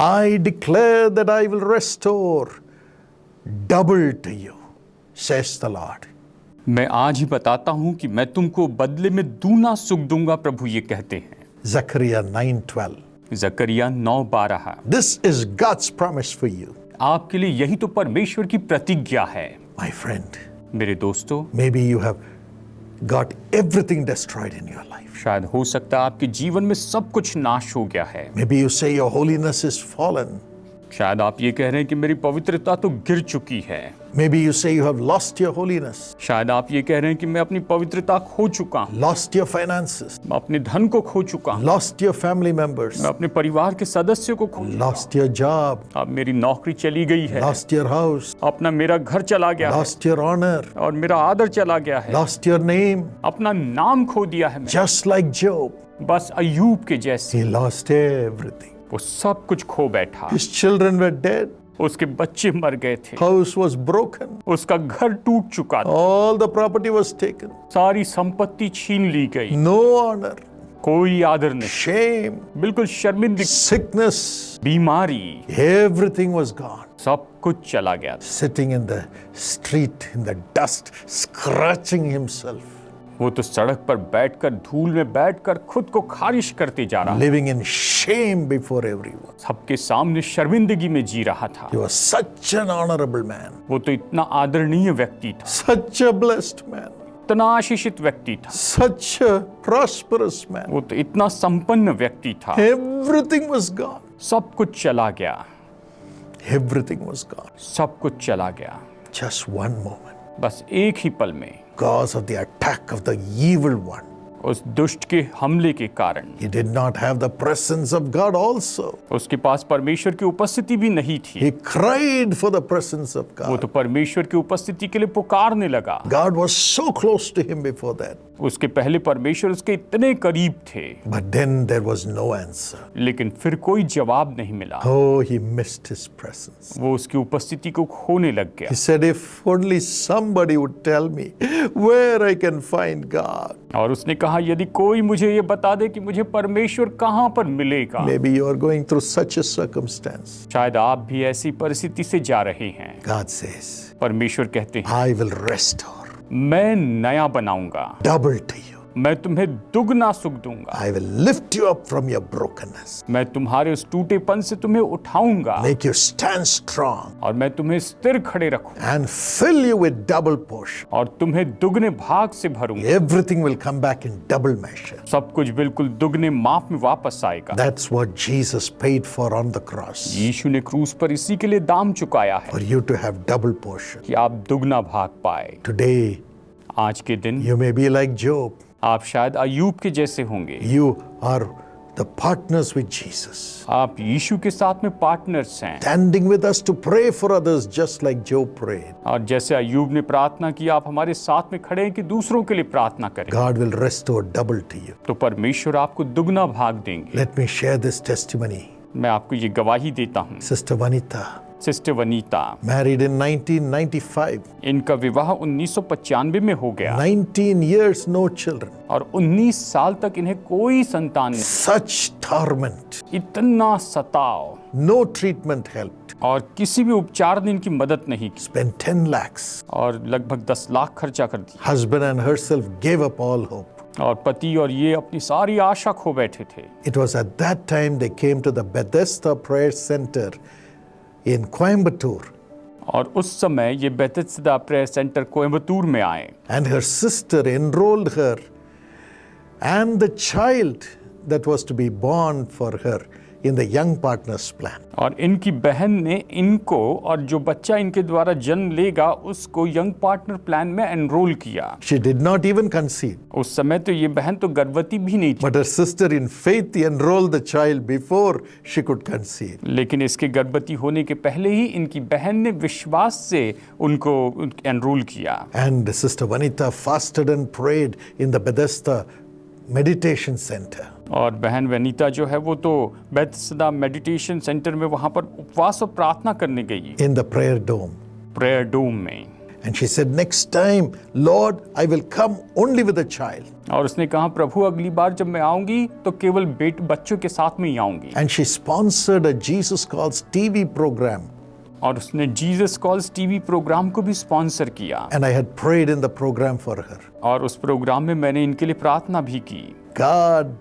I declare that I will restore double to you, says the Lord. मैं आज ही बताता हूं कि मैं तुमको बदले में दूना सुख दूंगा, प्रभु ये कहते हैं। Zechariah 9:12. Zechariah 9:12। This is God's promise for you. आपके लिए यही तो परमेश्वर की प्रतिज्ञा है। My friend, मेरे दोस्तों, maybe you have got everything destroyed in your life. शायद हो सकता है आपके जीवन में सब कुछ नाश हो गया है। Maybe you say your holiness is fallen. शायद आप ये कह रहे हैं कि मेरी पवित्रता तो गिर चुकी है। Maybe you say you have lost your holiness, शायद आप ये कह रहे हैं कि मैं अपनी पवित्रता खो चुका हूं, lost your finances, मैं अपने धन को खो चुका हूं, lost your family members, मैं अपने परिवार के सदस्यों को खो चुका lost your job, हूं, अब मेरी नौकरी चली गई है, lost your house, अपना मेरा घर चला गया है lost your honor, और मेरा आदर चला गया है, lost your name, अपना नाम खो दिया है मैं। just like Job. बस अय्यूब के जैसे He lost everything. वो सब कुछ खो बैठा। His children were dead. उसके बच्चे मर गए थे, House was broken. उसका घर टूट चुका था, All the property was taken. सारी संपत्ति छीन ली गई, No honor, कोई आदर नहीं, shame, बिल्कुल शर्मिंदगी, sickness, बीमारी, everything was gone. सब कुछ चला गया था। Sitting in the street in the dust, scratching himself, वो तो सड़क पर बैठकर, धूल में बैठकर खुद को खारिश करते जा रहा, living in shame before everyone. सबके सामने शर्मिंदगी में जी रहा था। He was such an honorable man, वो तो इतना आदरणीय व्यक्ति था, such a blessed man, इतना आशीषित व्यक्ति था, such a prosperous man. वो तो इतना संपन्न व्यक्ति था। Everything was gone. सब कुछ चला गया, Everything was gone. सब कुछ चला गया, Just one moment. बस एक ही पल में, Because of the attack of the evil one, उस दुष्ट के हमले के कारण। he did not have the presence of God also. उसके पास परमेश्वर की उपस्थिति भी नहीं थी। He cried for the presence of वो God. तो परमेश्वर की उपस्थिति के लिए पुकारने लगा। God was so close to him before that. उसके पहले परमेश्वर उसके इतने करीब थे, But then there was no answer. लेकिन फिर कोई जवाब नहीं मिला। Oh, he missed his presence. वो उसकी उपस्थिति को खोने लग गया। He said, if only somebody would tell me where I can find God. और उसने कहा, यदि कोई मुझे ये बता दे कि मुझे परमेश्वर कहाँ पर मिलेगा। Maybe you are going through such a circumstance. शायद आप भी ऐसी परिस्थिति से जा रहे हैं। God says, परमेश्वर कहते हैं, I will restore मैं नया बनाऊंगा, double to you. मैं तुम्हें दुगना सुख दूंगा, I will lift you up from your brokenness, मैं तुम्हारे उस टूटेपन से तुम्हें उठाऊंगा make you stand strong, और मैं तुम्हें स्थिर खड़े रखूंगा and fill you with double portion. और तुम्हें दुगने भाग से भरूंगा। Everything will come back in double measure. सब कुछ बिल्कुल दुगने माप में वापस आएगा। That's what Jesus paid for on the cross, यीशु ने क्रूस पर इसी के लिए दाम चुकाया है for you to have double portion. कि आप दुगना भाग पाए। Today, आज के दिन you may be like Job. आप शायद अय्यूब के जैसे होंगे। You are the partners with Jesus, आप यीशु के साथ में पार्टनर्स हैं standing with us to pray for others just like Job prayed. और जैसे अय्यूब ने प्रार्थना की, आप हमारे साथ में खड़े हैं कि दूसरों के लिए प्रार्थना करें। God will restore double to you. तो परमेश्वर आपको दुगना भाग देंगे। Let me share this testimony. मैं आपको ये गवाही देता हूँ। Sister Vanita, sister Vanita, married in 1995, इनका विवाह 1995 में हो गया 19 years, no children. और 19 साल तक इन्हें कोई संतान नहीं। Such torment, इतना सताव no treatment helped. और किसी भी उपचार ने इनकी मदद नहीं की Spent 10 lakhs. और लगभग 10 लाख खर्चा कर दिया Husband and herself gave up all hope. और पति और ये अपनी सारी आशा खो बैठे थे। It was at that time they came to the Bethesda Prayer Center in Coimbatore, और उस समय ये बेथेस्दा प्रेयर सेंटर कोयम्बतूर में आए and her sister enrolled her, and the child that was to be born for her in the Young Partners Plan. और इनकी बहन ने इनको और जो बच्चा इनके द्वारा जन्म लेगा उसको यंग पार्टनर प्लान में एनरोल किया। She did not even conceive, उस समय तो ये बहन तो गर्भवती भी नहीं थी, but her sister in faith enrolled the child before she could conceive. लेकिन इसके गर्भवती होने के पहले ही इनकी बहन ने विश्वास से उनको एनरोल किया। And Sister Vanita fasted and prayed in the Bethesda Meditation Center. और बहन वनीता जो है वो तो बेथेस्दा मेडिटेशन सेंटर में वहां पर उपवास और प्रार्थना करने गई, In the prayer dome. Prayer dome में। And she said, next time, Lord, I will come only with a child. और उसने कहा, प्रभु अगली बार जब मैं आऊंगी तो केवल बच्चों के साथ में ही आऊंगी। And she sponsored a Jesus Calls TV program. और उसने जीसस कॉल्स टीवी प्रोग्राम को भी स्पॉन्सर किया। And I had prayed in the program for her. और उस प्रोग्राम में मैंने इनके लिए प्रार्थना भी की। God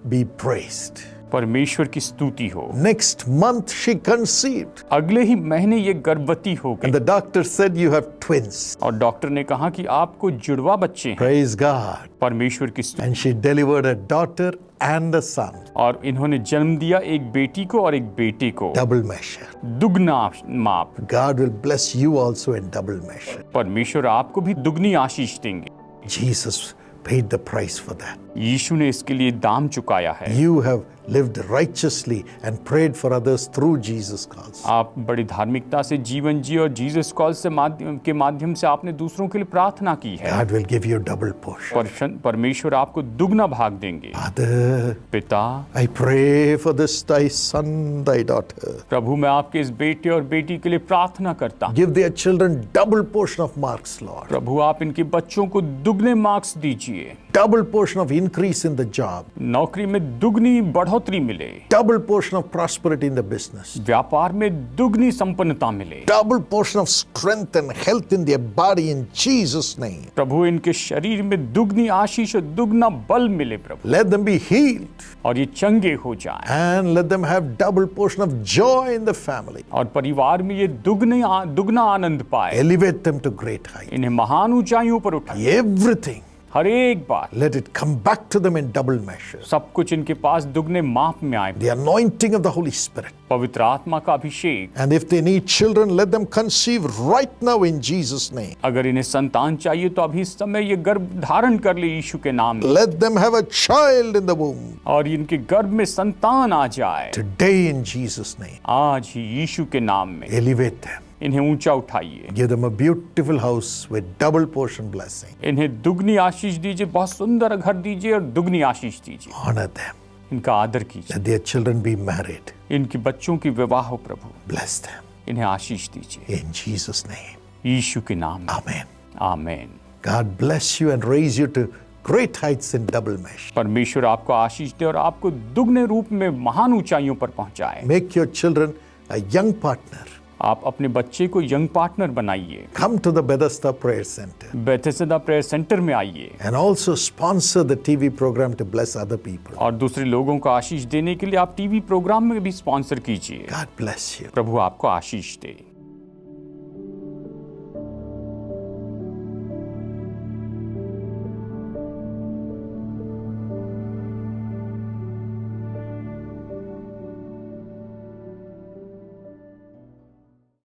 be praised. परमेश्वर की स्तुति हो। Next month she conceived. अगले ही महीने ये गर्भवती हो गई। And the doctor said, you have twins. और डॉक्टर ने कहा कि आपको जुड़वा बच्चे हैं। Praise God. परमेश्वर की स्तुति। And she delivered a daughter and a son. और इन्होंने जन्म दिया एक बेटी को और एक बेटे को। Double measure. दुगना माप। God will bless you also in double measure. परमेश्वर आपको भी दुगनी आशीष देंगे। Jesus paid the price for that. यीशु ने इसके लिए दाम चुकाया है। You have lived righteously and prayed for others through Jesus Calls. आप बड़ी धार्मिकता से जीवन जी और जीसस कॉल से माध्यम से आपने दूसरों के लिए प्रार्थना की है। God will give you double portion. परमेश्वर आपको दुगना भाग देंगे। Father, पिता, I pray for this thy son, thy daughter. प्रभु मैं आपके इस बेटे और बेटी के लिए प्रार्थना करता हूँ। Give their children double portion of marks, Lord. प्रभु आप इनके बच्चों को दुगने मार्क्स दीजिए। Double portion of increase in the job. नौकरी में दुगनी बढ़ोतरी मिले। Double portion of prosperity in the business. व्यापार में दुगनी संपन्नता मिले। Double portion of strength and health in their body in Jesus' name. प्रभु इनके शरीर में दुगनी आशीष और दुगना बल मिले प्रभु। Let them be healed. और ये चंगे हो जाएं। And let them have double portion of joy in the family. और परिवार में ये दुगना आनंद पाए। Elevate them to great height. इन्हें महान ऊंचाइयों पर उठाए। Everything, हर एक बार let it come back to them in double measure. सब कुछ इनके पास दुगने माप में आए। The anointing of the Holy Spirit. पवित्र आत्मा का अभिषेक। And if they need children, let them conceive right now in Jesus' name. अगर इन्हें संतान चाहिए तो अभी इस समय ये गर्भ धारण कर ले यीशु के नाम में। Let them have a child in the womb. और इनके गर्भ में संतान आ जाए। Today in Jesus' name. आज ही यीशु के नाम में Elevate them. इन्हें ऊंचा उठाइए। Give them a beautiful house with double portion blessing. इन्हें दुगनी आशीष दीजिए, बहुत सुंदर घर दीजिए और दुगनी आशीष दीजिए। Honor them. इनका आदर कीजिए। Let their children be married. इनके बच्चों की विवाह हो प्रभु। Bless them. इन्हें आशीष दीजिए In Jesus' name. यीशु के नाम में। Amen. Amen. God bless you and raise you to great heights in double measure. परमेश्वर आपको आशीष दे और आपको दुगने रूप में महान ऊंचाइयों पर पहुंचाए। Make your children a young partner. आप अपने बच्चे को यंग पार्टनर बनाइए। Come to the Bethesda Prayer Center. Bethesda prayer center में आइए। And also sponsor the TV program to bless other people. और दूसरे लोगों को आशीष देने के लिए आप टीवी प्रोग्राम में भी स्पॉन्सर कीजिए। God bless you. प्रभु आपको आशीष दे।